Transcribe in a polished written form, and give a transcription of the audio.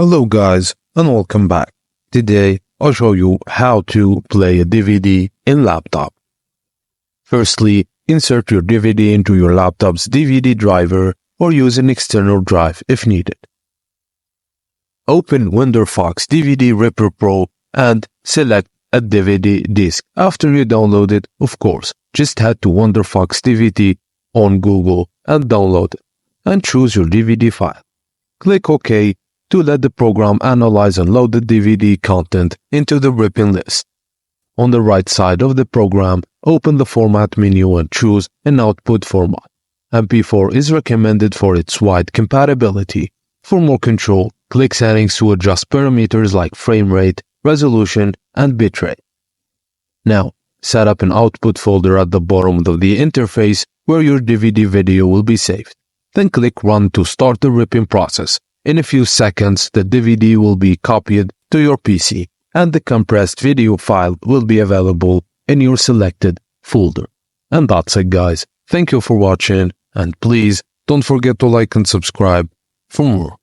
Hello guys and welcome back. Today I'll show you how to play a DVD in laptop. Firstly, insert your DVD into your laptop's DVD driver or use an external drive if needed. Open WonderFox DVD Ripper Pro and select a DVD disc. After you download it, of course, just head to WonderFox DVD on Google and download it and choose your DVD file. Click OK to let the program analyze and load the DVD content into the ripping list. On the right side of the program, open the Format menu and choose an output format. MP4 is recommended for its wide compatibility. For more control, click Settings to adjust parameters like frame rate, resolution, and bitrate. Now, set up an output folder at the bottom of the interface where your DVD video will be saved. Then click Run to start the ripping process. In a few seconds, the DVD will be copied to your PC, and the compressed video file will be available in your selected folder. And that's it, guys. Thank you for watching, and please don't forget to like and subscribe for more.